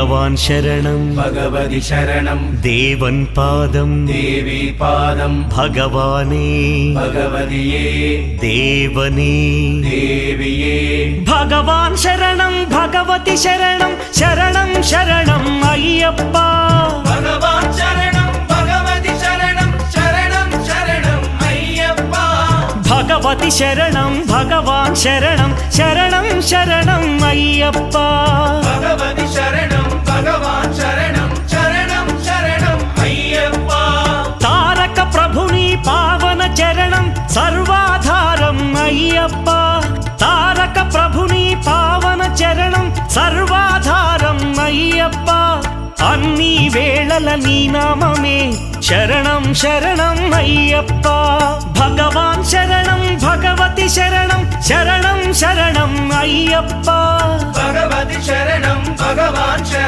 ഭഗവാൻ ശരണം ഭഗവതി ശരണം ദേവൻ പാദം ദേവി പാദം ഭഗവാനേ ഭഗവതിയേ ദേവനേ ദേവിയേ ഭഗവാൻ ശരണം ഭഗവതി ശരണം ശരണം ശരണം അയ്യപ്പ ഭഗവാൻ ശരണം ഭഗവതി ശരണം ശരണം ശരണം അയ്യപ്പ ഭഗവതി ശരണം ഭഗവാൻ ശരണം ശരണം ശരണം അയ്യപ്പ ഭഗവതി ശരണം ഭഗവാൻ ശരണം ശരണം ശരണം അയ്യപ്പ താരക ప్రభుని పావన చరణం సర్వాధారం అయ్యప్ప తారక ప్రభుని పావన చరణం సర్వాధారం అయ్యప్ప అన్ని వేళల నీ నామమే శరణం శరణం అయ్యప్ప భగవాన్ శరణం భగవతి శరణం శరణం శరణం అయ్యప్ప భగవతి శరణం భగవాన్ శరణం